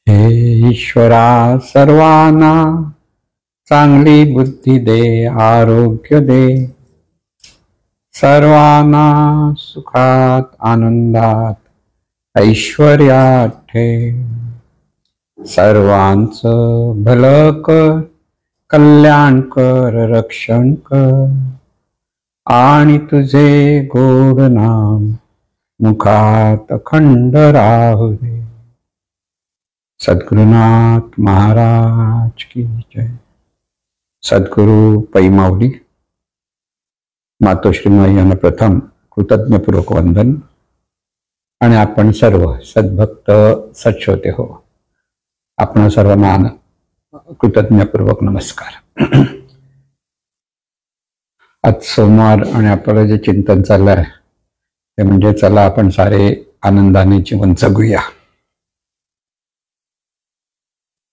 हे ईश्वरा, सर्वांना चांगली बुद्धी दे, आरोग्य दे, सर्वांना सुखात आनंदात ऐश्वर्यात ठेव, सर्वांचं भलं कर, कल्याण कर, रक्षण कर, आणि तुझे गोड नाम मुखात अखंड राहू दे. सद्गुरुनाथ महाराज की जय. सद्गुरु पै माऊली. मातोश्री यांना प्रथम कृतज्ञपूर्वक वंदन. आणि आपण सर्व सद्भक्त सच्चोते हो, आपण सर्वांना कृतज्ञपूर्वक नमस्कार. आज सोमवार आणि आपलं जे चिंतन चाललंय ते म्हणजे चला आपण सारे आनंदाने जीवन जगूया.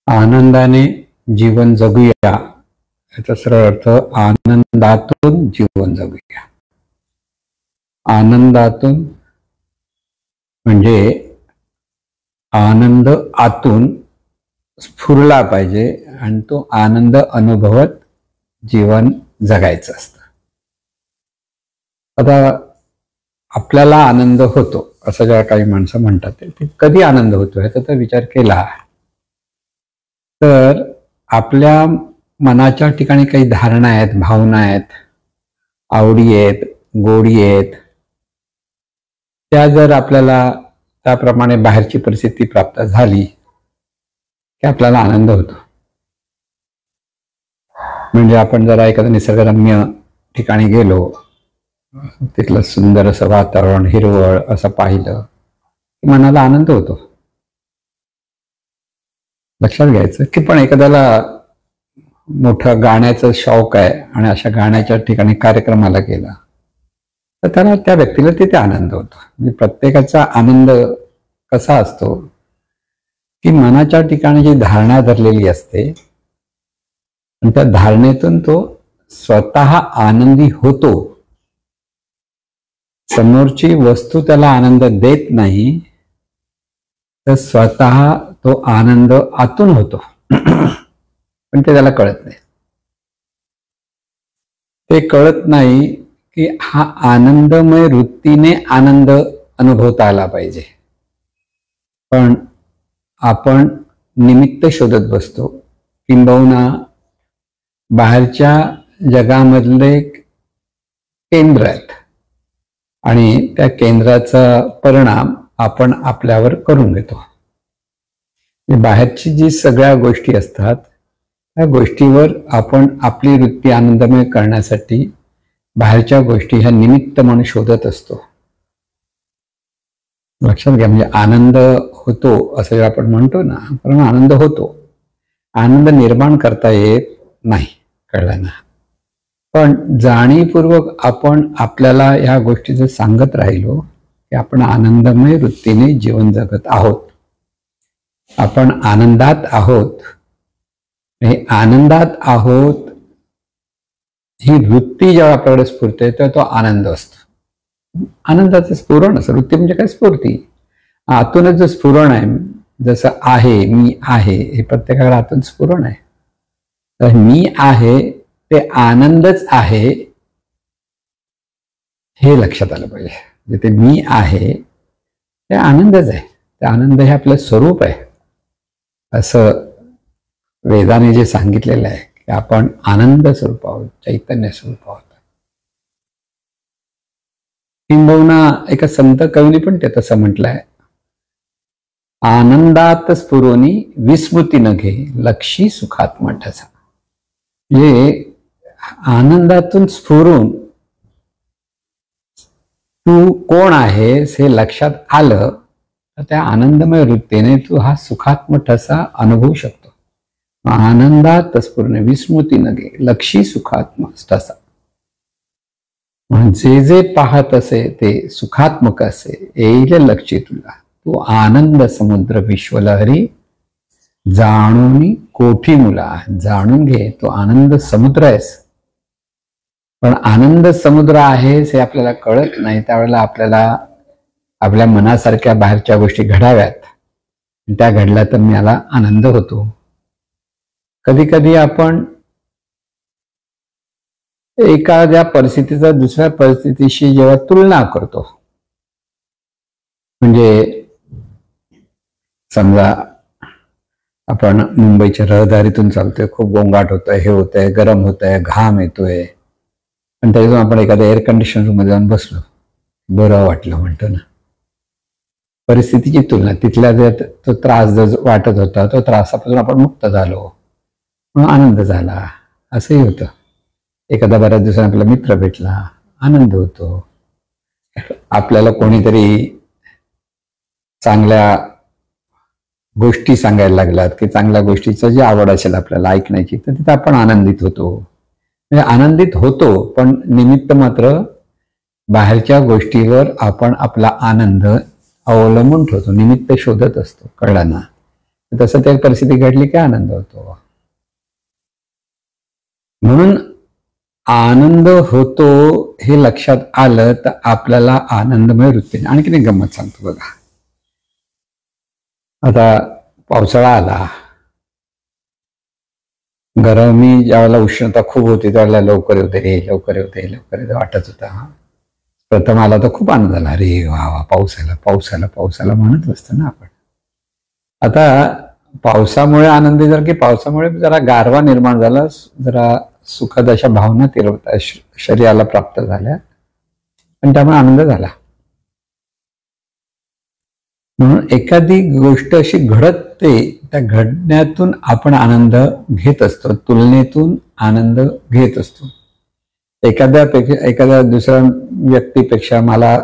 आनंदाने जीवन जगूया याचा सरळ अर्थ आनंदातून जीवन जगूया. आनंदातून म्हणजे आनंद आतून स्फुरला पाहिजे आणि तो आनंद अनुभवत जीवन जगायचं असतं. आता आपल्याला आनंद होतो असं जेव्हा काही माणसं म्हणतात ते कधी आनंद होतो ह्याचा तर विचार केला तर आपल्या मनाच्या ठिकाणी काही धारणा आहेत, भावना आहेत, आवडी आहेत, गोडी आहेत, त्या जर आपल्याला त्याप्रमाणे बाहेरची परिस्थिती प्राप्त झाली की आपल्याला आनंद होतो. म्हणजे आपण जरा एखादं निसर्गरम्य ठिकाणी गेलो, तिथलं सुंदर असं वातावरण, हिरवळ असं पाहिलं की मनाला आनंद होतो. लक्षात घ्यायचं की पण एखाद्याला मोठं गाण्याचं शौक आहे आणि अशा गाण्याच्या ठिकाणी कार्यक्रमाला गेला तर त्याला, त्या व्यक्तीला तिथे आनंद होतो. म्हणजे प्रत्येकाचा आनंद कसा असतो की मनाच्या ठिकाणी जी धारणा धरलेली असते आणि त्या धारणेतून तो स्वतः आनंदी होतो. समोरची वस्तू त्याला आनंद देत नाही तर स्वतः तो आनंद आतून होतो पण ते त्याला कळत नाही. ते कळत नाही की हा आनंदमय वृत्तीने आनंद अनुभवता आला पाहिजे. पण आपण निमित्त शोधत बसतो, किंबहुना बाहेरच्या जगामधले केंद्र आहेत आणि त्या केंद्राचा परिणाम आपण आपल्यावर करून घेतो. बाहेरची जी सगळ्या गोष्टी असतात त्या गोष्टीवर आपण आपली वृत्ती आनंदमय करण्यासाठी बाहेरच्या गोष्टी ह्या निमित्त म्हणून शोधत असतो. लक्षात घ्या, म्हणजे आनंद होतो असं जेव्हा आपण म्हणतो ना, पण आनंद होतो, आनंद निर्माण करता येत नाही, कळलं ना. पण जाणीवपूर्वक आपण आपल्याला ह्या गोष्टी जर सांगत राहिलो की आपण आनंदमय वृत्तीने जीवन जगत आहोत, आपण आनंदात आहोत, हे आनंदात आहोत ही वृत्ती जेव्हा आपल्याकडे स्फुरते तेव्हा तो आनंद असतो. आनंदाचं स्फुरण असं, वृत्ती म्हणजे काय, स्फूर्ती. आतूनच जो स्फुरण आहे, जसं आहे, मी आहे, हे प्रत्येकाकडे आतून स्फुरण आहे. तर मी आहे ते आनंदच आहे हे लक्षात आलं पाहिजे. म्हणजे ते मी आहे ते आनंदच आहे, ते आनंद हे आपलं स्वरूप आहे असं वेदाने जे सांगितलेलं आहे की आपण आनंद स्वरूप आहोत, चैतन्य स्वरूप आहोत. किंबहुना एका संत कवीने पण ते तसं म्हटलंय, आनंदात स्फुरोनी विस्मृती न घे, लक्षी सुखात ठसा. म्हणजे आनंदातून स्फुरून तू कोण आहेस हे लक्षात आलं तर त्या आनंदमय वृत्तीने तू हा सुखात्म ठसा अनुभवू शकतो. आनंदात स्फुरणे विस्मृती न घे, लक्षी सुखात्म ठसा. म्हणजे जे पाहत असे ते सुखात्मक असे, येईल लक्षी तुला, तू आनंद समुद्र विश्वलहरी, जाणून कोठी मुला. जाणून घे, तो आनंद समुद्र आहेस. पण आनंद समुद्र आहेस हे आपल्याला कळत नाही. त्यावेळेला आपल्याला आपल्या मनासारख्या बाहेरच्या गोष्टी घडाव्यात त्या घडल्या तर मला आनंद होतो. कधी कधी आपण एखाद्या परिस्थितीचा दुसऱ्या परिस्थितीशी जेव्हा तुलना करतो, म्हणजे समजा आपण मुंबईच्या रहदारीतून चालतोय, खूप गोंगाट होतोय, हे होतंय, गरम होतंय, घाम येतोय, आणि त्याच्यातून आपण एखाद्या एअर कंडिशन रूम मध्ये जाऊन बसलो, बरं वाटलं म्हणतो ना. परिस्थितीची तुलना, तिथल्या तो त्रास जो वाटत होता तो त्रासापासून आपण मुक्त झालो म्हणून आनंद झाला, असंही होतं. एखादा बऱ्याच दिवसांनी आपला मित्र भेटला, आनंद होतो. आपल्याला कोणीतरी चांगल्या गोष्टी सांगायला लागलात की चांगल्या गोष्टीचं जी आवड असेल आपल्याला ऐकण्याची, तर तिथं आपण आनंदित होतो. म्हणजे आनंदित होतो, पण निमित्त मात्र बाहेरच्या गोष्टीवर आपण आपला आनंद अवलंबून ठेवतो, निमित्त शोधत असतो. कळलं ना? तसं त्या परिस्थिती घडली की आनंद होतो. म्हणून आनंद होतो हे लक्षात आलं तर आपल्याला आनंदमय वृत्तीने. आणखीन एक गंमत सांगतो बघा. आता पावसाळा आला, गरमी ज्यावेळेला उष्णता खूप होती त्यावेळेला लवकर येते रे, लवकर येते, लवकर येते वाटत होता. प्रथम आला तर खूप आनंद झाला, अरे वा वा, पाऊस आला, पाऊस आला, पाऊस आला म्हणत असतो ना आपण. आता पावसामुळे आनंदी झाला की पावसामुळे जरा गारवा निर्माण झाला, जरा सुखद अशा भावना शरीराला प्राप्त झाल्या आणि त्यामुळे आनंद झाला. म्हणून एखादी गोष्ट अशी घडते, त्या घडण्यातून आपण आनंद घेत असतो, तुलनेतून आनंद घेत असतो. एखाद्या दुसऱ्या व्यक्तीपेक्षा मला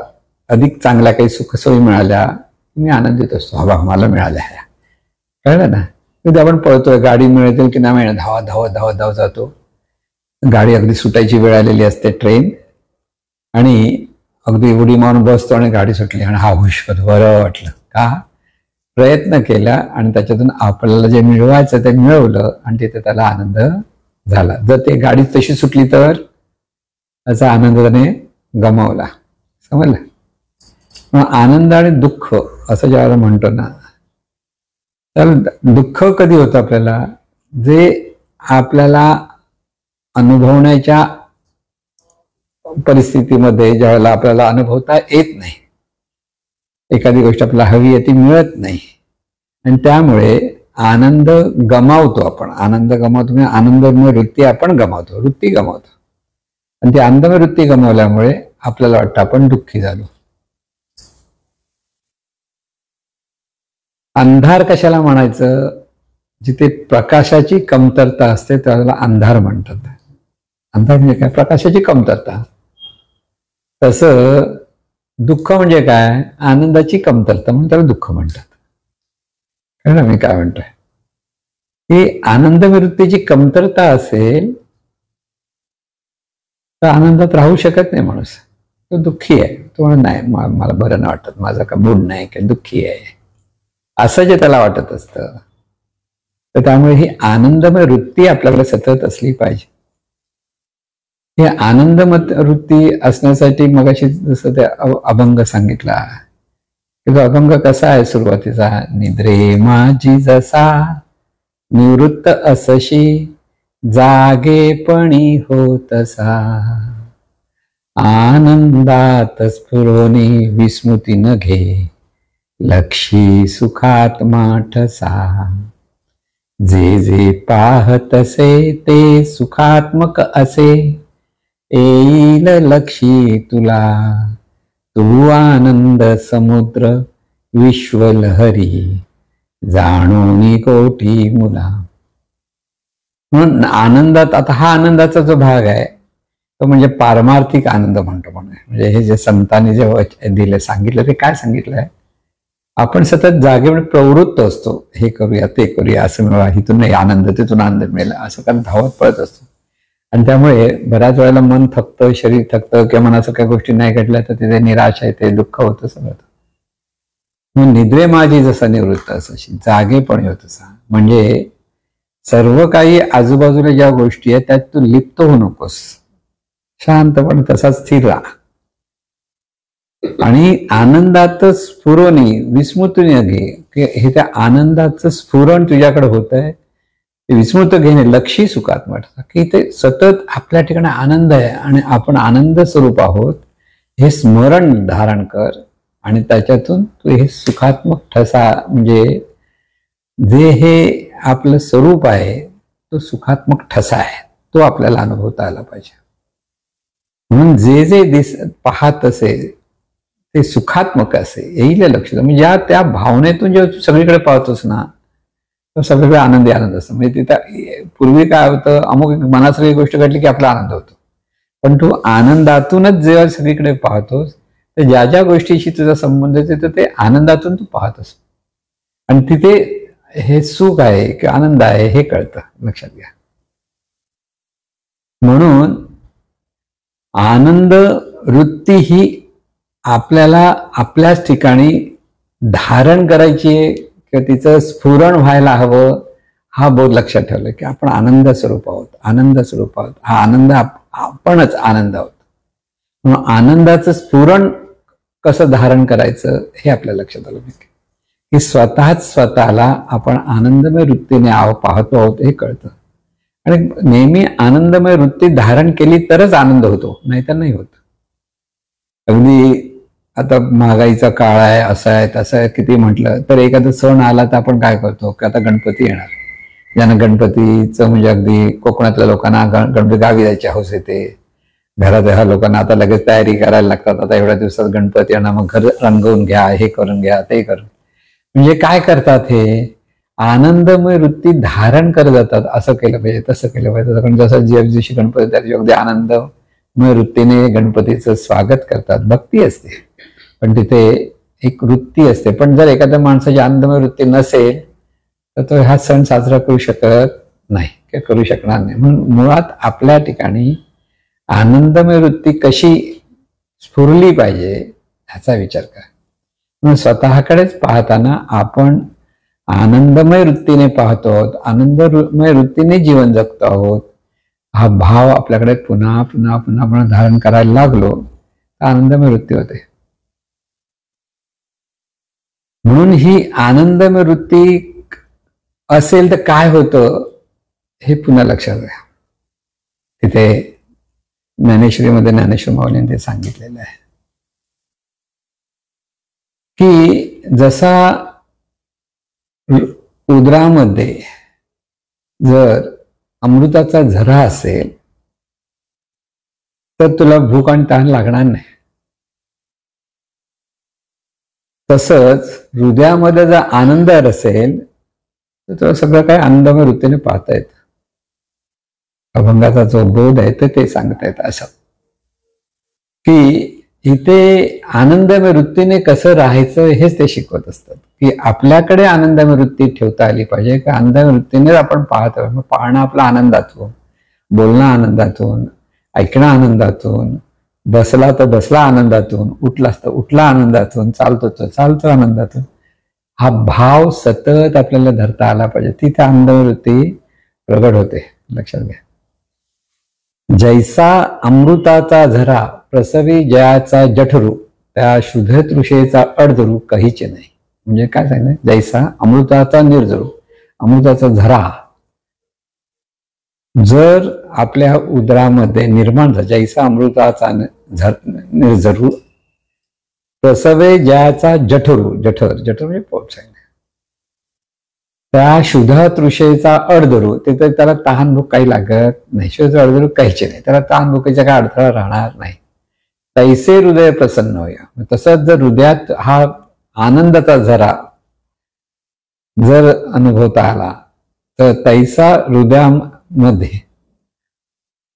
अधिक चांगल्या काही सुखसोयी मिळाल्या, मी आनंदित असतो. हा मला मिळाल्या ह्या, कळलं ना? कधी आपण पळतोय, गाडी मिळेल की नाही मिळेल, धावत धावत धावत धावत जातो. गाडी अगदी सुटायची वेळ आलेली असते, ट्रेन, आणि अगदी उडी मारून बसतो आणि गाडी सुटली आणि हा हुश, बरं वाटलं. का? प्रयत्न केला आणि त्याच्यातून आपल्याला जे मिळवायचं ते मिळवलं आणि तिथे त्याला आनंद झाला. जर ते गाडी तशी सुटली तर त्याचा आनंद त्याने गमावला. समजलं? मग आनंद आणि दुःख असं ज्यावेळेला म्हणतो ना, तर दुःख कधी होतं आपल्याला, जे आपल्याला अनुभवण्याच्या परिस्थितीमध्ये ज्यावेळेला आपल्याला अनुभवता येत नाही, एखादी गोष्ट आपल्याला हवी आहे ती मिळत नाही, आणि त्यामुळे आनंद गमावतो आपण. आनंद गमावतो म्हणजे आनंदमय वृत्ती आपण गमावतो, वृत्ती गमावतो. आणि ती आनंदमय वृत्ती गमावल्यामुळे आपल्याला वाटतं आपण दुःखी झालो. अंधार कशाला म्हणायचं? जिथे प्रकाशाची कमतरता असते त्याला अंधार म्हणतात. अंधार म्हणजे काय? प्रकाशाची कमतरता. तसं दुःख म्हणजे काय? आनंदाची कमतरता, म्हणून त्याला दुःख म्हणतात. कळलं मी काय म्हणतोय? ही आनंदवृत्तीची कमतरता असेल तर आनंदात राहू शकत नाही माणूस. तो दुःखी आहे, तो म्हणत नाही मला बरं नाही वाटत, माझा का मूड नाही, काय दुःखी आहे, असं जे त्याला वाटत असतं. तर त्यामुळे ही आनंदमय वृत्ती आपल्याकडे सतत असली पाहिजे. हे आनंदमय वृत्ती असण्यासाठी मगाशी जसं ते अभंग सांगितला, तो अभंग कसा आहे सुरुवातीचा? निद्रे माझी जसा निवृत्त असशी, जागेपणी होतसा, आनंदात स्फुरोनी विस्मृती न घे, लक्षी सुखात माठसा, जे जे पाहतसे ते सुखात्मक असे, येईल लक्षी तुला, तू आनंद समुद्र विश्वलहरी, जाणूनी कोटी मुला. म्हणून आनंदात, आता हा आनंदाचा जो भाग आहे तो म्हणजे पारमार्थिक आनंद म्हणतो. म्हणजे हे जे संतांनी जे दिले सांगितलं ते काय सांगितलंय? आपण सतत जागेवर प्रवृत्त असतो, हे करूया ते करूया, असं मिळवा, इथून नाही आनंद तिथून आनंद मिळाला, असं कारण धावत पळत असतो. आणि त्यामुळे बऱ्याच वेळेला मन थकतं, शरीर थकतं, किंवा मनाचं काही गोष्टी नाही घडल्या तर तिथे निराशा येते, दुःख होतं, सगळं. मग निद्रे माझी जसा निवृत्त अशी, जागेपणी होत असा, म्हणजे सर्व काही आजूबाजूला ज्या गोष्टी आहेत त्यात तू लिप्त होऊ नकोस, शांतपणे तसा स्थिर राहा. आणि आनंदातच स्फुरोनी विस्मृती न घे. की हे त्या आनंदाचं स्फुरण तुझ्याकडे होत आहे, ते विस्मृत घेणे लक्षी सुखात म्हटलं, की ते सतत आपल्या ठिकाणी आनंद आहे आणि आपण आनंद स्वरूप आहोत हे स्मरण धारण कर आणि त्याच्यातून तू हे सुखात्मक ठसा, म्हणजे जे हे आपलं स्वरूप आहे तो सुखात्मक ठसा आहे, तो आपल्याला अनुभवता आला पाहिजे. म्हणून जे जे पाहत असे ते सुखात्मक असे येईल लक्ष, म्हणजे ज्या त्या भावनेतून जेव्हा तू सगळीकडे पाहतोस ना, तर सगळीकडे आनंदी आनंद असतो. म्हणजे तिथं पूर्वी काय होतं, अमुक मनात सगळी गोष्ट घडली की आपला आनंद होतो, पण तू आनंदातूनच जेव्हा सगळीकडे पाहतोस तर ज्या ज्या गोष्टीशी तुझा संबंध येतो ते आनंदातून तू पाहतोस आणि तिथे हे सुख आहे की आनंद आहे हे कळतं, लक्षात घ्या. म्हणून आनंद वृत्ती ही आपल्याला आपल्याच ठिकाणी धारण करायची आहे किंवा तिचं स्फुरण व्हायला हवं, हा बोध लक्षात ठेवला की आपण आनंद स्वरूप आहोत, आनंद स्वरूप आहोत, हा आनंद आपणच आनंद आहोत. म्हणून आनंदाचं स्फुरण कसं धारण करायचं हे आपल्या लक्षात आलं पाहिजे की स्वतःच स्वतःला आपण आनंदमय वृत्तीने पाहतो आहोत हे कळतं. आणि नेहमी आनंदमय वृत्ती धारण केली तरच आनंद होतो, नाहीतर नाही होत. अगदी आता महागाईचा काळ आहे, असं आहे तसं आहे किती म्हटलं तर एखादा सण आला तर आपण काय करतो की आता गणपती येणार, ज्यांना गणपतीचं म्हणजे अगदी कोकणातल्या लोकांना गणपती गावी जायची हौस येते, घरात ह्या लोकांना आता लगेच तयारी करायला लागतात, आता एवढ्या दिवसात गणपती येणार, मग घर रंगवून घ्या, हे करून घ्या, ते करून, म्हणजे काय करतात, हे आनंदमय वृत्ती धारण करत जातात. असं केलं पाहिजे, तसं केलं पाहिजे. कारण जसं ज्या दिवशी गणपती त्या दिवशी अगदी आनंदमय वृत्तीने गणपतीचं स्वागत करतात, भक्ती असते पण तिथे एक वृत्ती असते. पण जर एखाद्या माणसाची आनंदमय वृत्ती नसेल तर तो हा सण साजरा करू शकत नाही किंवा करू शकणार नाही. म्हणून मुळात आपल्या ठिकाणी आनंदमय वृत्ती कशी स्फुरली पाहिजे ह्याचा विचार करा. म्हणून स्वतःकडेच पाहताना आपण आनंदमय वृत्तीने पाहतो आहोत, आनंदमय वृत्तीने जीवन जगतो आहोत, हा भाव आपल्याकडे पुन्हा पुन्हा पुन्हा पुन्हा धारण करायला लागलो तर आनंदमय वृत्ती होते. म्हणून ही आनंदमय वृत्ती असेल तर काय होतं हे पुन्हा लक्षात घ्या. तिथे ज्ञानेश्वरीमध्ये ज्ञानेश्वर माऊलींनी ते सांगितलेलं आहे की जसा उदरामध्ये जर अमृताचा झरा असेल तर तुला भूक आणि तहान लागणार नाही. तसंच हृदयामध्ये जर आनंद असेल तर तुला सगळं काही आनंदमय वृत्तीने पाहता येतं. अभंगाचा जो बोध आहे तर ते सांगता येतं असं की इथे आनंदमय वृत्तीने कसं राहायचं हेच ते शिकवत असतात की आपल्याकडे आनंदमय वृत्ती ठेवता आली पाहिजे की आनंदमय वृत्तीने आपण पाहत आहोत. पाहणं आपलं आनंदातून, बोलणं आनंदातून, ऐकणं आनंदातून, बसला तर बसला आनंदातून, उठलास तर उठला आनंदातून, चालतो तर चालतो आनंदातून, हा भाव सतत आपल्याला धरता आला पाहिजे. तिथे आनंदमय वृत्ती प्रगट होते, लक्षात घ्या. जैसा अमृताचा झरा प्रसवी जयाचा जठरू त्या शुद्ध तृषेचा अर्धरू काहीचे नाही. म्हणजे काय सांगितलं, जैसा अमृताचा निर्जरू, अमृताचा झरा जर आपल्या उदरामध्ये निर्माण झाला, जैसा अमृताचा निर्जरू प्रसवे जयाचा जठरू, जठर जठर म्हणजे पोट सांगितलं, त्या शुद्ध तृषेचा अडधरू, तिथे त्याला तहान भूक काही लागत नाही, शुद्ध अडधरू काहीचे नाही, त्याला तहान भुकेचा काय अडथळा राहणार नाही. तैसे हृदय प्रसन्न होया. तसंच जर हृदयात हा आनंदाचा झरा जर अनुभवता आला तर तैसा हृदयामध्ये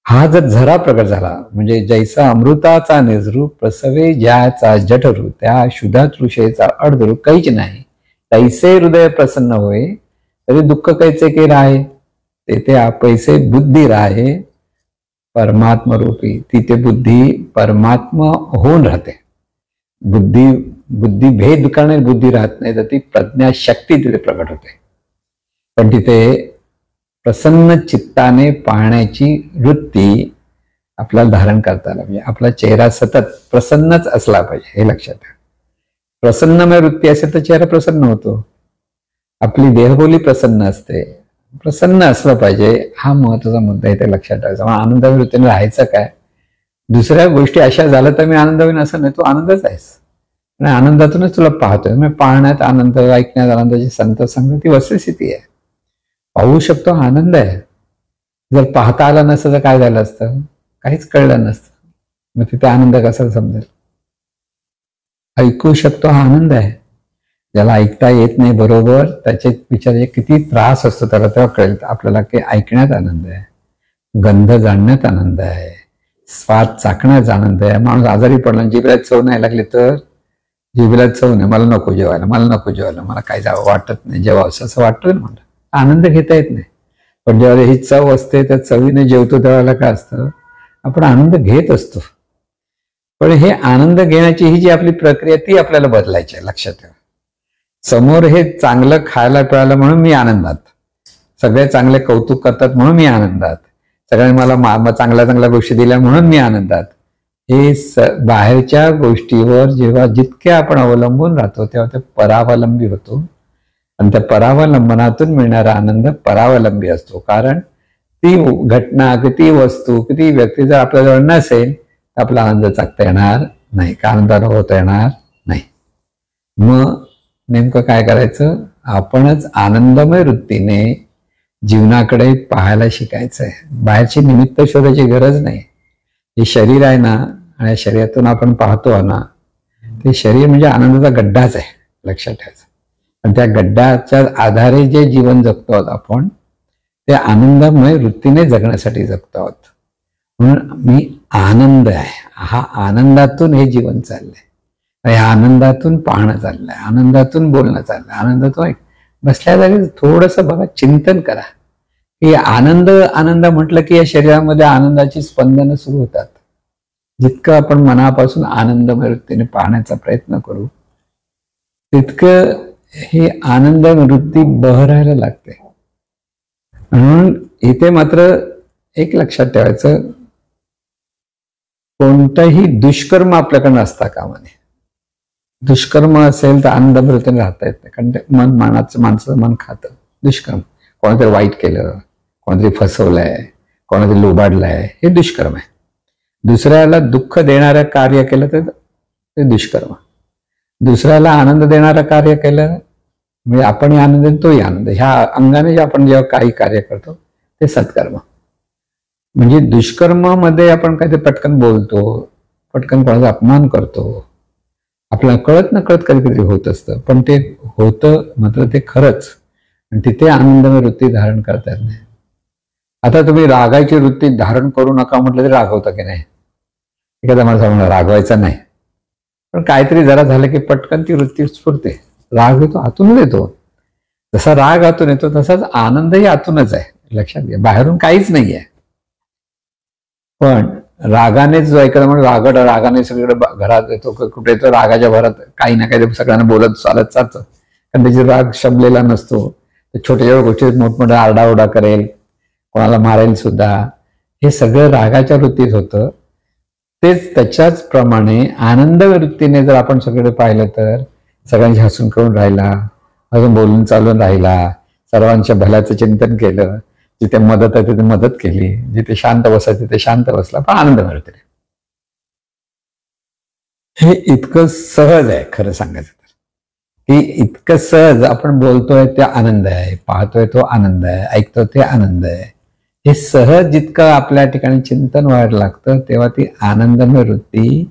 हा जर झरा प्रकट झाला, म्हणजे जैसा अमृताचा निर्जरू प्रसवे ज्याचा जठरू त्या शुद्ध तृषेचा अडधरू काहीच नाही, तैसे हृदय प्रसन्न होय तरी दुःख कैसे के राहे, तेथे आपैसे बुद्धी राहे परमात्मा रूपी. तिथे बुद्धी परमात्मा होऊन राहते. बुद्धी भेद करणारी बुद्धी राहत नाही, तर ती प्रज्ञा शक्ती तिथे प्रकट होते. पण तिथे प्रसन्न चित्ताने पाहण्याची वृत्ती आपल्याला धारण करता आला पाहिजे. आपला चेहरा सतत प्रसन्नच असला पाहिजे, हे लक्षात ठेवा. प्रसन्नमय वृत्ती असेल तर चेहरा प्रसन्न होतो. आपली देहबोली प्रसन्न असते. प्रसन्न असलं पाहिजे, हा महत्वाचा मुद्दा इथे लक्षात ठेवायचा. मग आनंदाच्या वृत्तीने राहायचं काय? दुसऱ्या गोष्टी अशा झाल्या तर मी आनंद होईन असं नाही, तू आनंदच आहेस आणि आनंदातूनच तुला पाहतोय. म्हणजे पाहण्यात आनंद, ऐकण्यात आनंदाची संत संग ती वस्तुस्थिती आहे. पाहू शकतो, आनंद आहे. जर पाहता आलं नसतं तर काय झालं असतं? काहीच कळलं नसतं. मग तिथे आनंद कसा समजेल? ऐकू शकतो, हा आनंद आहे. ज्याला ऐकता येत नाही बरोबर, त्याचे विचार किती त्रास असतो त्याला तेव्हा कळेल आपल्याला की ऐकण्यात आनंद आहे, गंध जाणण्यात आनंद आहे, स्वाद चाकण्यात आनंद आहे. माणूस आजारी पडला, जिभेला चव नाही लागली तर जिभेला चव नाही, मला नको जेवायला, मला नको जेवायला, मला काही जावं वाटत नाही, जेव्हा असं वाटतं ना, म्हणलं आनंद घेता येत नाही. पण जेव्हा ही चव असते त्या चवीने जेवतो त्यावेळेला काय असतं, आपण आनंद घेत असतो. पण हे आनंद घेण्याची ही जी आपली प्रक्रिया ती आपल्याला बदलायची आहे. लक्षात ठेवा, समोर हे चांगलं खायला पिळायला म्हणून मी आनंदात, सगळे चांगले कौतुक करतात म्हणून मी आनंदात, सगळ्यांनी मला चांगल्या चांगल्या गोष्टी दिल्या म्हणून मी आनंदात. हे बाहेरच्या गोष्टीवर जेव्हा जितके आपण अवलंबून राहतो तेव्हा ते परावलंबी होतो आणि त्या परावलंबनातून मिळणारा आनंद परावलंबी असतो. कारण ती घटना, किती वस्तू, किती व्यक्ती जर आपल्याजवळ नसेल तर आपला आनंद चाकता येणार नाही, का आनंदाला होता येणार नाही. मग नेमकं काय करायचं? आपणच आनंदमय वृत्तीने जीवनाकडे पाहायला शिकायचं आहे. बाहेरची निमित्त शोधायची गरज नाही. हे शरीर आहे ना, आणि शरीरातून आपण पाहतो ना, ते शरीर म्हणजे आनंदाचा गड्डाच आहे, लक्षात ठेवायचं. आणि त्या गड्डाच्या आधारे जे जीवन जगतो आहोत आपण, ते आनंदमय वृत्तीने जगण्यासाठी जगतो आहोत. म्हणून मी आनंद आहे, हा आनंदातून हे जीवन चाललंय, ह्या आनंदातून पाहणं चाललंय, आनंदातून बोलणं चाललंय, आनंदातून बसल्या जागी थोडंसं बघा, चिंतन करा की आनंद आनंद म्हटलं की या शरीरामध्ये आनंदाची स्पंदनं सुरू होतात. जितकं आपण मनापासून आनंदमय वृत्तीने पाहण्याचा प्रयत्न करू तितकं ही आनंद वृत्ती बहरायला लागते. म्हणून इथे मात्र एक लक्षात ठेवायचं, कोणतंही दुष्कर्म आपल्याकडे असता कामा नये. दुष्कर्म असेल तर आनंदवृत्तीने राहता येत नाही, कारण ते माणसाचं मन खातं. दुष्कर्म, कोणातरी वाईट केलं, कोणातरी फसवलंय, कोणातरी लुबाडलंय, हे दुष्कर्म आहे. दुसऱ्याला दुःख देणारं कार्य केलं तर ते दुष्कर्म. दुसऱ्याला आनंद देणारं कार्य केलं म्हणजे आपणही आनंद, तोही आनंद, ह्या अंगाने जे आपण जेव्हा काही कार्य करतो ते सत्कर्म. म्हणजे दुष्कर्मामध्ये आपण काहीतरी पटकन बोलतो, पटकन कोणाचा अपमान करतो, आपल्याला कळत न कळत कधी कधी होत असतं, पण ते होतं मात्र ते खरंच, आणि तिथे आनंदमय वृत्ती धारण करता येत नाही. आता तुम्ही रागायची वृत्ती धारण करू नका म्हटलं तरी रागवता की नाही? एखादा माणसा म्हणा रागवायचा नाही, पण काहीतरी जरा झालं की पटकन ती वृत्ती स्फुरते, राग येतो, आतूनच येतो. जसा राग आतून येतो तसाच आनंदही आतूनच आहे, लक्षात घ्या, बाहेरून काहीच नाही आहे. पण रागानेच जो एखादा म्हणून रागाने सगळीकडे घरात येतो, कुठे येतो रागाच्या भरात काही ना काही सगळ्यांना बोलत चालत चालतं, कारण त्याची राग शमलेला नसतो. छोट्या छोट्या गोष्टीत मोठमोठ्या आरडाओरडा करेल, कोणाला मारेल सुद्धा, हे सगळं रागाच्या वृत्तीत होतं. तेच त्याच्याच प्रमाणे आनंद वृत्तीने जर आपण सगळीकडे पाहिलं तर सगळ्यांशी हसून करून राहिला, अजून बोलून चालून राहिला, सर्वांच्या भल्याचं चिंतन केलं, जिथे मदत आहे तिथे मदत केली, जिथे शांत बसायचं तिथे शांत बसला, पण आनंद मिळतो. हे इतकं सहज आहे खरं सांगायचं तर, की इतकं सहज आपण बोलतोय ते आनंद आहे, पाहतोय तो आनंद आहे, ऐकतोय ते आनंद आहे. हे सहज जितकं आपल्या ठिकाणी चिंतन व्हायला लागतं तेव्हा ती आनंदमय वृत्ती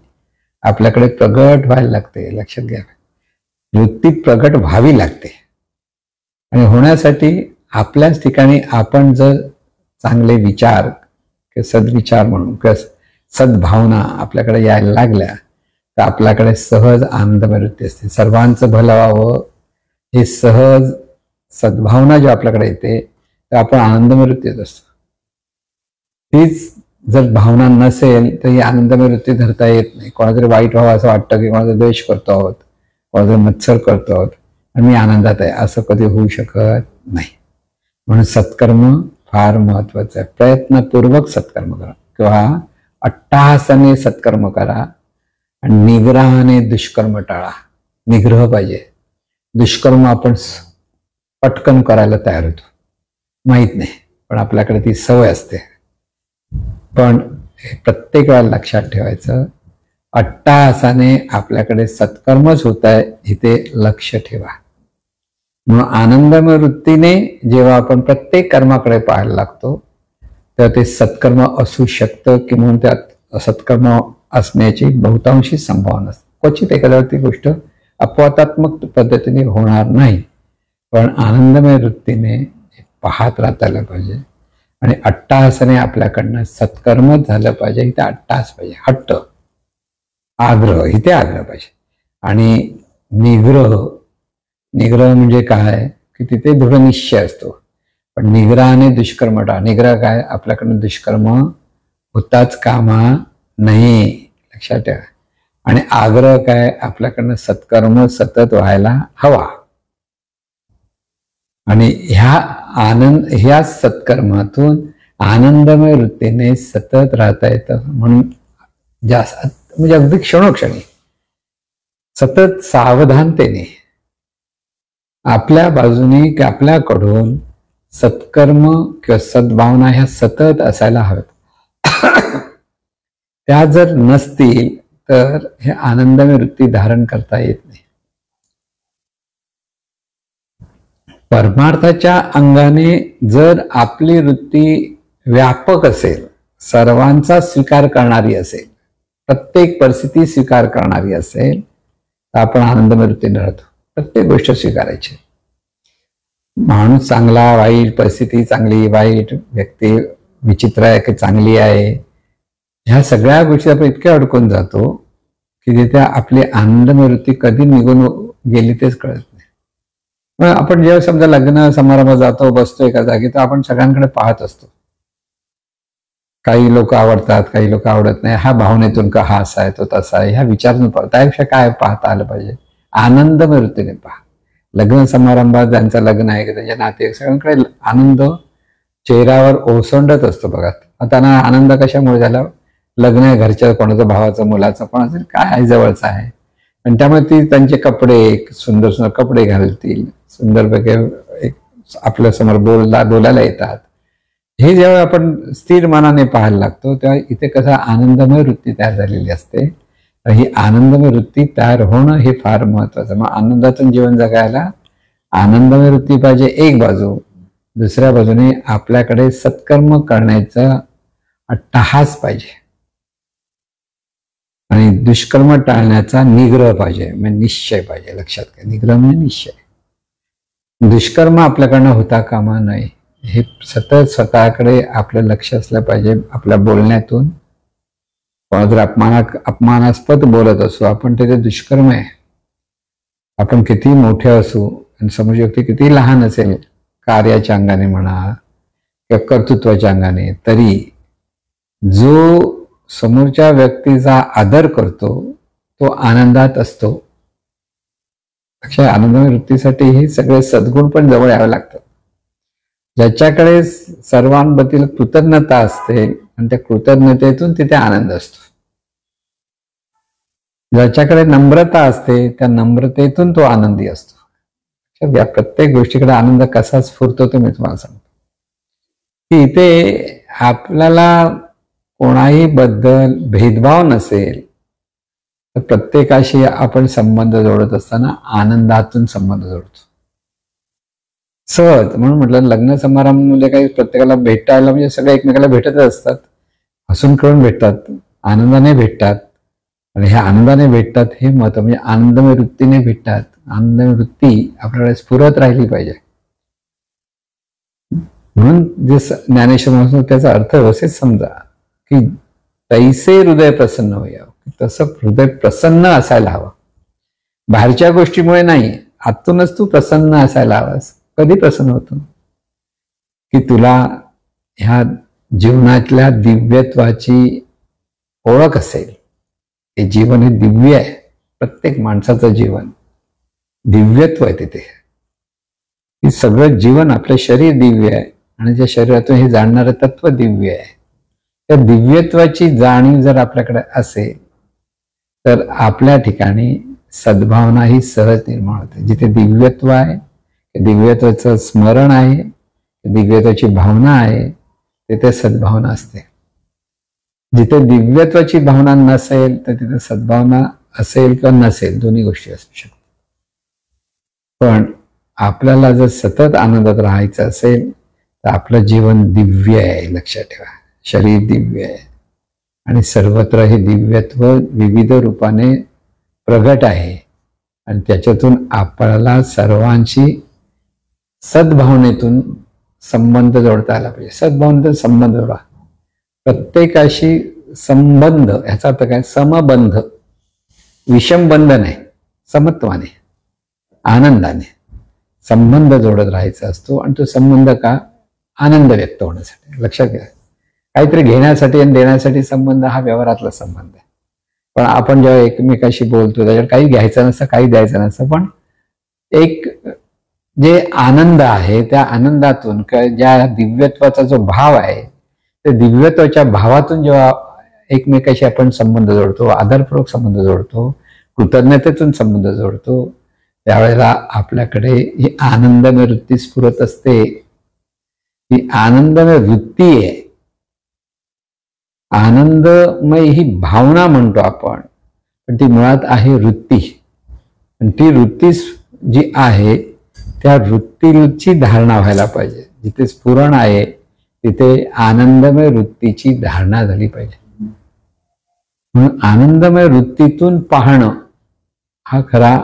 आपल्याकडे प्रगट व्हायला लागते. लक्षात घ्या, वृत्ती प्रगट व्हावी लागते, आणि होण्यासाठी आपल्याच ठिकाणी आपण जर चांगले विचार, सद्विचार म्हणून किंवा सद्भावना आपल्याकडे यायला लागल्या तर आपल्याकडे सहज आनंदमय वृत्ती असते. सर्वांचं भलं व्हावं हे सहज सद्भावना जेव्हा आपल्याकडे येते तर आपण आनंदमय वृत्तीत असतो. तीच जर भावना नसेल तर ही आनंदमय वृत्ती धरता येत नाही. कोणातरी वाईट व्हावं असं वाटतं की कोणाचा द्वेष करतो आहोत, कोणाचा मत्सर करतो आहोत आणि मी आनंदात आहे असं कधी होऊ शकत नाही. म्हणून सत्कर्म फार महत्वाचं आहे. प्रयत्नपूर्वक सत्कर्म करा किंवा अट्टहासाने सत्कर्म करा आणि निग्रहाने दुष्कर्म टाळा. निग्रह पाहिजे. दुष्कर्म आपण पटकन करायला तयार होतो, माहीत नाही, पण आपल्याकडे ती सवय असते. पण प्रत्येक वेळा लक्षात ठेवायचं, अट्टाहासाने आपल्याकडे सत्कर्मच होत आहे इथे लक्ष ठेवा. म्हणून आनंदमय वृत्तीने जेव्हा आपण प्रत्येक कर्माकडे पाहायला लागतो तेव्हा ते सत्कर्म असू शकतं, की म्हणून त्यात सत्कर्म असण्याची बहुतांशी संभावना असते. क्वचित एखाद्या ती गोष्ट अपवादात्मक पद्धतीने होणार नाही, पण आनंदमय वृत्तीने पाहत राहायला पाहिजे. आणि अट्टाहासाने आपल्याकडनं सत्कर्मच झालं पाहिजे, इथे अट्टाहास पाहिजे, हट्ट, आग्रह, इथे आग्रह पाहिजे. आणि निग्रह म्हणजे काय, की तिथे दृढ निश्चय असतो. पण निग्रहाने दुष्कर्म टाळ. निग्रह काय, आपल्याकडनं दुष्कर्म होताच कामा नाही, लक्षात ठेवा. आणि आग्रह काय, आपल्याकडनं सत्कर्म सतत व्हायला हवा. आणि ह्या सत्कर्मातून आनंदमय वृत्तीने सतत राहता येतं. म्हणून जास्त म्हणजे अगदी क्षणोक्षणी सतत सावधानतेने आपल्या बाजूने की आपल्याकडून सत्कर्म किंवा सद्भावना ह्या सतत असायला हव्यात. त्या जर नसतील तर हे आनंदमय वृत्ती धारण करता येत नाही. परमार्थाच्या अंगाने जर आपली वृत्ती व्यापक असेल, सर्वांचा स्वीकार करणारी असेल, प्रत्येक परिस्थिती स्वीकार करणारी असेल, तर आपण आनंदमय वृत्तीने राहतो. प्रत्येक गोष्ट स्वीकारायची. माणूस चांगला, वाईट, परिस्थिती चांगली वाईट, व्यक्ती विचित्र आहे की चांगली आहे, ह्या सगळ्या गोष्टी आपण इतक्या अडकून जातो की तिथे आपली आनंदमय वृत्ती कधी निघून गेली तेच कळत नाही. मग आपण जेव्हा समजा लग्न समारंभात जातो, बसतो एका जागी, तर आपण सगळ्यांकडे पाहत असतो. काही लोक आवडतात, काही लोक आवडत नाही, हा भावनेतून का हा असा आहे तो तसा आहे, ह्या विचारून पाहतो. त्यापेक्षा काय पाहता आलं पाहिजे, आनंदमय वृत्तीने पहा. लग्न समारंभात ज्यांचं लग्न आहे की त्यांच्या नाते सगळ्यांकडे आनंद चेहऱ्यावर ओसंडत असतो. बघा, त्यांना आनंद कशामुळे झाला, लग्न आहे, घरच्या कोणाचं, भावाचं, मुलाचं, कोणाचं काय आहे, जवळचं आहे. आणि त्यामुळे ती त्यांचे कपडे सुंदर सुंदर कपडे घालतील, सुंदरपैकी आपल्या समोर बोलायला येतात. हे जेव्हा आपण स्थिर मनाने पाहायला लागतो तेव्हा इथे कसं आनंदमय वृत्ती तयार झालेली असते. ही आनंदमय वृत्ती तयार होणं हे फार महत्वाचं. मग आनंदातून जीवन जगायला आनंदमय वृत्ती पाहिजे एक बाजू, दुसऱ्या बाजूने आपल्याकडे सत्कर्म करण्याचा अट्टाहास पाहिजे आणि दुष्कर्म टाळण्याचा निग्रह पाहिजे, म्हणजे निश्चय पाहिजे. लक्षात घ्या, निग्रह म्हणजे निश्चय. दुष्कर्म आपल्याकडनं होता कामा नये, हे सतत स्वतःकडे आपलं लक्ष असलं पाहिजे. आपल्या बोलण्यातून कोणा जर अपमानास्पद बोलत असू आपण, ते दुष्कर्म आहे. आपण किती मोठे असू आणि समोरची व्यक्ती किती लहान असेल, कार्याच्या अंगाने म्हणा किंवा कर्तृत्वाच्या अंगाने, तरी जो समोरच्या व्यक्तीचा आदर करतो तो आनंदात असतो. अशा आनंदमय वृत्तीसाठी हे सगळे सद्गुण पण जवळ यावे लागतात. ज्याच्याकडे सर्वांबद्दल कृतज्ञता असते आणि त्या कृतज्ञतेतून तिथे आनंद असतो. ज्याच्याकडे नम्रता असते त्या नम्रतेतून तो आनंदी असतो. या प्रत्येक गोष्टीकडे आनंद कसा स्फुरतो ते मी तुम्हाला सांगतो. की इथे आपल्याला कोणाही बद्दल भेदभाव नसेल तर प्रत्येकाशी आपण संबंध जोडत असताना आनंदातून संबंध जोडतो. सहज म्हणून म्हटलं, लग्न समारंभामध्ये काही प्रत्येकाला भेटायला म्हणजे सगळे एकमेकाला भेटतच असतात, हसून खेळून भेटतात, आनंदाने भेटतात. आणि ह्या आनंदाने भेटतात हे महत्व, म्हणजे आनंदमय वृत्तीने भेटतात. आनंदमय वृत्ती आपल्याकडे स्फुरत राहिली पाहिजे. म्हणून जे ज्ञानेश्वर म्हणतो त्याचा अर्थ असेच समजा की तैसे हृदय प्रसन्न होयावं, तसं हृदय प्रसन्न असायला हवं. बाहेरच्या गोष्टीमुळे नाही, आतूनच तू प्रसन्न असायला हवास. कधी प्रसन्न होतो की तुला ह्या जीवनातल्या दिव्यत्वाची ओळख असेल. हे जीवन हे दिव्य आहे. प्रत्येक माणसाचं जीवन दिव्यत्व आहे. तिथे हे सगळं जीवन, आपलं शरीर दिव्य आहे आणि त्या शरीरातून हे जाणणारं तत्व दिव्य आहे. त्या दिव्यत्वाची जाणीव जर आपल्याकडे असेल तर आपल्या ठिकाणी सद्भावना ही सहज निर्माण होते. जिथे दिव्यत्व आहे दिव्यत्वाचं स्मरण आहे, दिव्यत्वाची भावना आहे, तिथे सद्भावना असते. जिथे दिव्यत्वाची भावना नसेल तर तिथे सद्भावना असेल किंवा नसेल, दोन्ही गोष्टी असू शकतात. पण आपल्याला जर सतत आनंदात राहायचं असेल तर आपलं जीवन दिव्य आहे, लक्षात ठेवा. शरीर दिव्य आहे आणि सर्वत्र हे दिव्यत्व विविध रूपाने प्रगट आहे आणि त्याच्यातून आपल्याला सर्वांशी सद्भावनेतून संबंध जोडता आला पाहिजे. सद्भावनेतून संबंध जोडा, प्रत्येकाशी संबंध, याचा अर्थ काय? समबंध, विषमबंध नाही, समत्वाने आनंदाने संबंध जोडत राहायचा असतो. आणि तो संबंध का? आनंद व्यक्त होण्यासाठी. लक्षात घ्या, काहीतरी घेण्यासाठी आणि देण्यासाठी संबंध हा व्यवहारातला संबंध आहे. पण आपण जेव्हा एकमेकाशी बोलतो त्याच्यावर काही घ्यायचं नसतं, काही द्यायचं नसतं, पण एक जे आनंद आहे त्या आनंदातून ज्या दिव्यत्वाचा जो भाव आहे त्या दिव्यत्वाच्या भावातून जेव्हा एकमेकाशी आपण संबंध जोडतो, आदरपूर्वक संबंध जोडतो, कृतज्ञतेतून संबंध जोडतो, त्यावेळेला आपल्याकडे ही आनंदमय वृत्ती स्फुरत असते. ही आनंदमय वृत्ती आहे. आनंदमय ही भावना म्हणतो आपण, पण ती मुळात आहे वृत्ती. आणि ती वृत्ती जी आहे त्या वृत्तीची धारणा व्हायला पाहिजे. जिथे स्फुरण आहे तिथे आनंदमय वृत्तीची धारणा झाली पाहिजे. म्हणून आनंदमय वृत्तीतून पाहणं हा खरा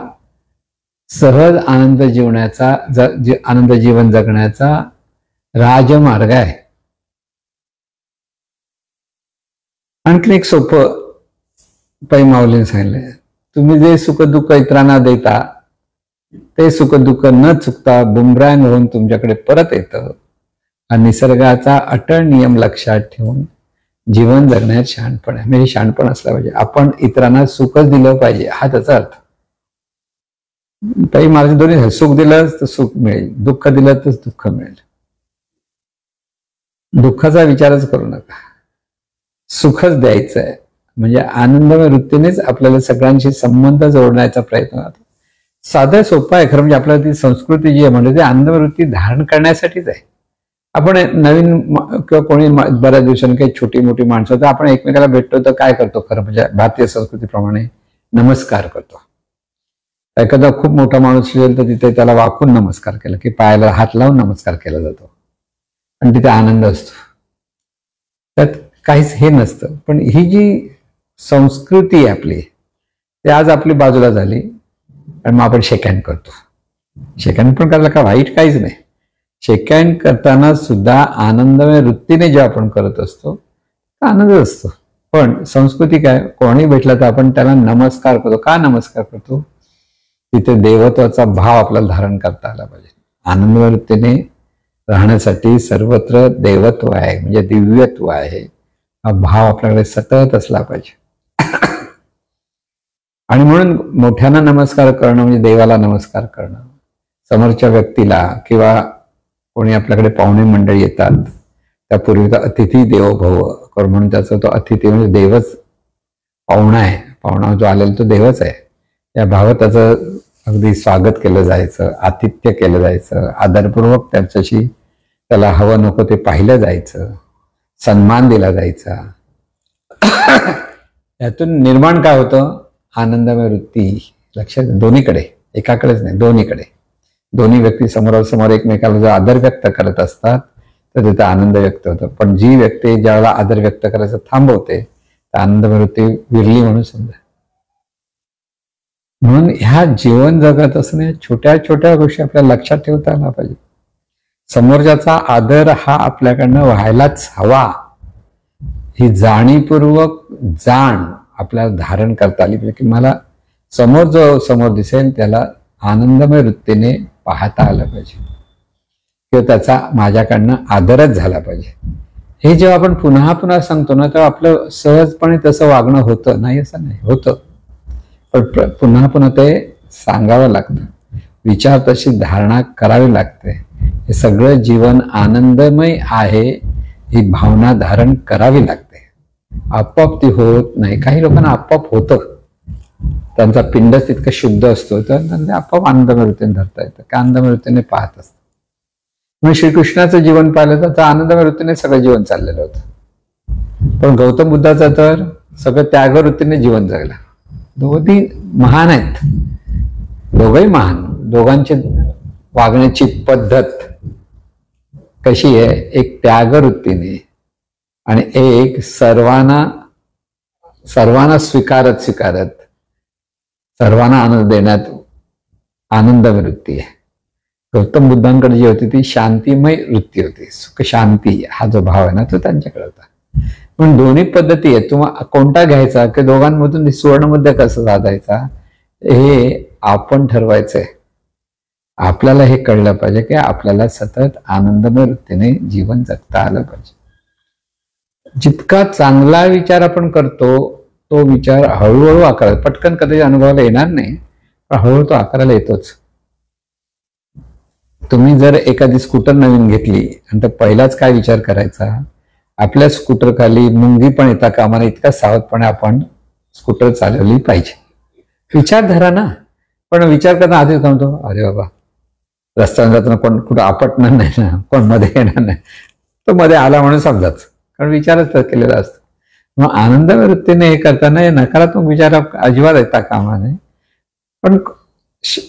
सहज आनंद जीवनाचा, आनंद जीवन जगण्याचा राजमार्ग आहे. आणखी एक सोपं पै माऊलीने सांगितलंय, तुम्ही जे सुखदुःख इतरांना देता ते सुखदुःख न चुकता बुमरँग होऊन तुमच्याकडे परत येतं. हा निसर्गाचा अटळ नियम लक्षात ठेवून जीवन जगण्यात शहाणपण आहे. म्हणजे शहाणपण असलं पाहिजे. आपण इतरांना सुखच दिलं पाहिजे, हा त्याचा अर्थ. काही माझं दोन्ही, सुख दिलं तर सुख मिळेल, दुःख दिलं तर दुःख मिळेल. दुःखाचा विचारच करू नका, सुखच द्यायचं आहे. म्हणजे आनंदमय वृत्तीनेच आपल्याला सगळ्यांशी संबंध जोडण्याचा प्रयत्न होतो. साधं सोपं आहे खरं. म्हणजे आपल्याला ती संस्कृती जी आहे म्हणजे ती आनंदमय वृत्ती धारण करण्यासाठीच आहे. आपण नवीन किंवा कोणी बऱ्याच दिवसांनी काही छोटी मोठी माणसं तर आपण एकमेकाला भेटतो तर काय करतो खरं म्हणजे भारतीय संस्कृतीप्रमाणे नमस्कार करतो. एखादा खूप मोठा माणूस असेल तर तिथे त्याला वाकून नमस्कार केला की पायाला हात लावून नमस्कार केला जातो आणि तिथे आनंद असतो. त्यात काहीच हे नसतं. पण ही जी संस्कृती आहे आपली ती आज आपली बाजूला झाली आणि मग आपण शेकहँड करतो. शेकहँड पण करायला का वाईट काहीच नाही. शेकहँड करताना सुद्धा आनंदमय वृत्तीने जे आपण करत असतो तर आनंद असतो. पण संस्कृती काय, कोणी भेटलं तर आपण त्याला नमस्कार करतो. का नमस्कार करतो? तिथे देवत्वाचा भाव आपल्याला धारण करता आला पाहिजे. आनंदमय वृत्तीने राहण्यासाठी सर्वत्र देवत्व आहे म्हणजे दिव्यत्व आहे हा भाव आपल्याकडे सतत असला पाहिजे. आणि म्हणून मोठ्यांना नमस्कार करणं म्हणजे देवाला नमस्कार करणं. समोरच्या व्यक्तीला किंवा कोणी आपल्याकडे पाहुणे मंडळी येतात त्यापूर्वी तर अतिथी देवो भव म्हणून त्याचा तो अतिथी म्हणजे देवच पाहुणा आहे. पाहुणा जो आलेला तो देवच आहे. या भावात त्याचं अगदी स्वागत केलं जायचं, आतिथ्य केलं जायचं, आदरपूर्वक त्याच्याशी त्याला हवं नको ते पाहिलं जायचं, सन्मान दिला जायचा. यातून निर्माण काय होतं? आनंदमय वृत्ती. लक्षात, दोन्हीकडे, एकाकडेच नाही, दोन्हीकडे. दोन्ही व्यक्ती समोरासमोर एकमेकाला जर आदर व्यक्त करत असतात तर तिथे आनंद व्यक्त होतो. पण जी व्यक्ती ज्यावेळेला आदर व्यक्त करायचं थांबवते तर आनंदमय वृत्ती विरली म्हणून समजा. म्हणून ह्या जीवन जगत असणे छोट्या छोट्या गोष्टी आपल्याला लक्षात ठेवता आला पाहिजे. समोरच्याचा आदर हा आपल्याकडनं व्हायलाच हवा. ही जाणीवपूर्वक जाण आपल्याला धारण करता आली पाहिजे की मला समोर जो समोर दिसेल त्याला आनंदमय वृत्तीने पाहता आलं पाहिजे किंवा त्याचा माझ्याकडनं आदरच झाला पाहिजे. हे जेव्हा आपण पुन्हा पुन्हा सांगतो ना तेव्हा आपलं सहजपणे तसं वागणं होतं नाही असं नाही, होतं. पण पुन्हा पुन्हा ते सांगावं लागतं. विचार तशी धारणा करावी लागते. हे सगळं जीवन आनंदमय आहे ही भावना धारण करावी लागते. आपोआप ती होत नाही. काही लोकांना आपोआप होतं त्यांचा पिंडच तितका शुद्ध असतो, तर त्यांना आपोआप आनंदमय वृत्तीने धरता येतं, का आनंदमय वृत्तीने पाहत असतं. म्हणून श्रीकृष्णाचं जीवन पाहिलं तर आनंदमय वृत्तीने सगळं जीवन चाललेलं होतं. पण गौतम बुद्धाचं तर सगळं त्यागवृत्तीने जीवन जगलं. दोघी महान आहेत, दोघंही महान. दोघांची वागण्याची पद्धत कशी आहे, एक त्यागवृत्तीने आणि एक सर्वांना स्वीकारत सर्वांना आनंद देण्यात आनंदमय वृत्ती आहे. गौतम बुद्धांकडे जी होती ती शांतिमय वृत्ती होती, सुख शांती हा जो भाव आहे ना तो त्यांच्याकडे होता. पण दोन्ही पद्धती आहेत, तुम्हाला कोणता घ्यायचा की दोघांमधून सुवर्णमध्य कसं साधायचा हे आपण ठरवायचंय. आपल्याला हे कळलं पाहिजे की आपल्याला सतत आनंदमय वृत्तीने जीवन जगता आलं पाहिजे. जितका चांगला विचार आपण करतो तो विचार हळूहळू आकारात, पटकन कधी अनुभवाला येणार नाही, पण हळूहळू तो आकाराला येतोच. तुम्ही जर एखादी स्कूटर नवीन घेतली आणि तर पहिलाच काय विचार करायचा, आपल्या स्कूटर खाली मुंगी पण येता कामा नये इतका सावधपणे आपण स्कूटर चालवली पाहिजे. विचारधारा ना, पण विचार करता आधीच म्हणतो अरे बाबा रस्त्यावर जाताना कोण कुठं आपटणार नाही ना, कोण मध्ये येणार नाही, तो मध्ये आला म्हणून समजाच, कारण विचारच तर केलेला असतो. मग आनंदमय वृत्तीने हे करताना हे नकारात्मक विचार अजिबात येता कामा नये, पण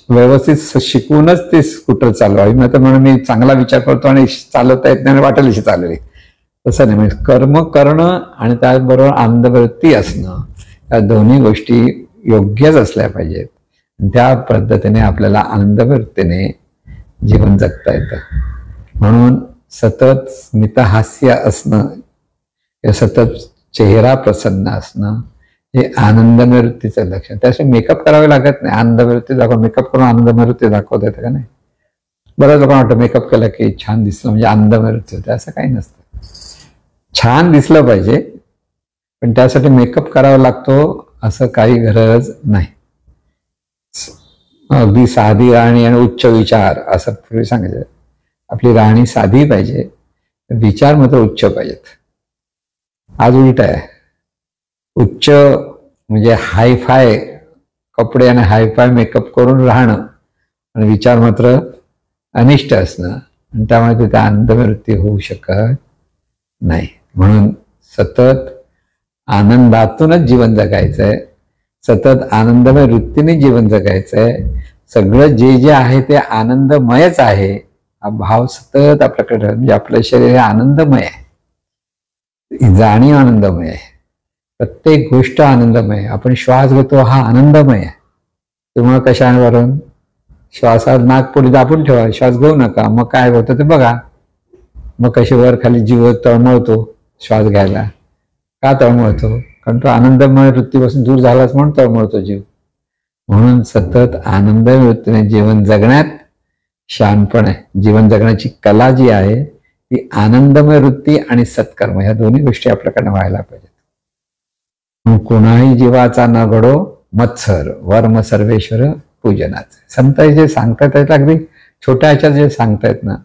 व्यवस्थित शिकवूनच ते स्कूटर चालवावी. म्हणून मी चांगला विचार करतो आणि चालवता येत नाही वाटेल अशी चालवली, तसं नाही. म्हणजे कर्म करणं आणि त्याचबरोबर आनंदवृत्ती असणं या दोन्ही गोष्टी योग्यच असल्या पाहिजेत. त्या पद्धतीने आपल्याला आनंदवृत्तीने जीवन जगता येतं. म्हणून सतत स्मितहास्य असणं, सतत चेहरा प्रसन्न असणं हे आनंदमय वृत्तीचं लक्षण. त्यासाठी मेकअप करावे लागत नाही. आनंदमय वृत्ती दाखव, मेकअप करून आनंदमय वृत्ती दाखवता येतं का नाही? बऱ्याच लोकांना वाटतं मेकअप केला की छान दिसलं म्हणजे आनंदमय वृत्ती होते, असं काही नसतं. छान दिसलं पाहिजे पण त्यासाठी मेकअप करावा लागतो असं काही गरज नाही. अगदी साधी राहणी आणि उच्च विचार असं पूर्वी सांगायचं. आपली राहणी साधी पाहिजे, विचार मात्र उच्च पाहिजेत. आज उलट आहे, उच्च म्हणजे हायफाय कपडे आणि हायफाय मेकअप करून राहणं आणि विचार मात्र अनिष्ट असणं, आणि त्यामुळे तिथे आनंदमय वृत्ती होऊ शकत नाही. म्हणून सतत आनंदातूनच जीवन जगायचंय, सतत आनंदमय वृत्तीने जीवन जगायचंय. सगळं जे जे आहे ते आनंदमयच आहे हा भाव सतत आपल्याकडे, म्हणजे आपलं शरीर हे आनंदमय आहे, जाणीव आनंदमय आहे, प्रत्येक गोष्ट आनंदमय आहे. आपण श्वास घेतो हा आनंदमय आहे. तुम्हाला कशावरून श्वासात नाकपुडी दाबून ठेवा, श्वास घेऊ नका, मग काय होतं ते बघा. मग कशी वर खाली जीव तळमळतो श्वास घ्यायला. का तळमळतो? कारण तो आनंदमय वृत्तीपासून दूर झालाच म्हणून तळमळतो जीव. म्हणून सतत आनंदमय वृत्तीने जीवन जगण्यात शहाणपण आहे. जीवन जगण्याची कला जी आहे ती आनंदमय वृत्ती आणि सत्कर्म ह्या दोन्ही गोष्टी आपल्याकडे व्हायला पाहिजेत. कोणाही जीवाचा न घडो मत्सर वर्म सर्वेश्वर पूजनाचे. संत जे सांगतात आहेत अगदी छोट्या ह्याच्यात जे सांगतायत ना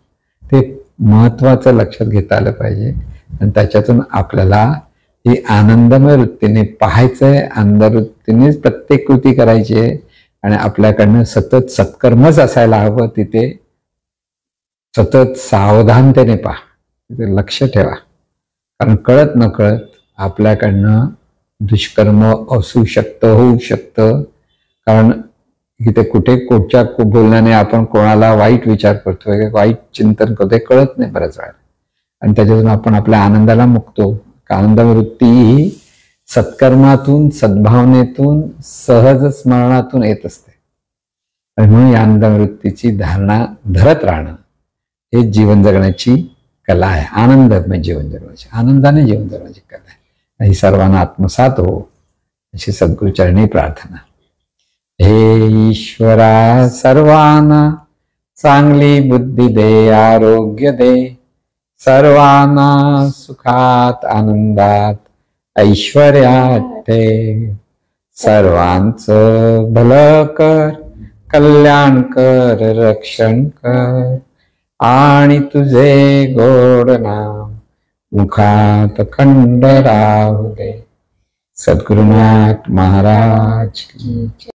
ते महत्वाचं लक्षात घेता आलं पाहिजे. आणि त्याच्यातून आपल्याला ही आनंदमय वृत्तीने पाहायचंय, आनंदवृत्तीनेच प्रत्येक कृती करायची आहे आणि आपल्याकडनं सतत सत्कर्मच असायला हवं. तिथे सतत सावधानतेने पहा, तिथे लक्ष ठेवा, कारण कळत न कळत आपल्याकडनं दुष्कर्म असू शकतं, होऊ शकतं. कारण इथे कुठे कुठच्या बोलण्याने आपण कोणाला वाईट विचार करतोय, वाईट चिंतन करतोय कळत नाही बऱ्याच वेळा, आणि त्याच्यातून आपण आपल्या आनंदाला मुकतो. आनंदवृत्ती ही सत्कर्मातून, सद्भावनेतून, सहज स्मरणातून येत असते. आणि म्हणून या आनंदवृत्तीची धारणा धरत राहणं हे जीवन जगण्याची कला आहे. आनंदमय जीवन जगण्याची, आनंदाने जीवन जगण्याची कला आहे. ही सर्वांना आत्मसात हो अशी सद्गुरुचरणी प्रार्थना. हे ईश्वरा सर्वांना चांगली बुद्धी दे, आरोग्य दे, सर्वांना सुखात आनंदात ऐश्वर्यात ठेव. सर्वांचं भलं कर, कल्याण कर, रक्षण कर, आणि तुझे गोड नाम मुखात खंड राहू दे. सद्गुरुनाथ महाराज की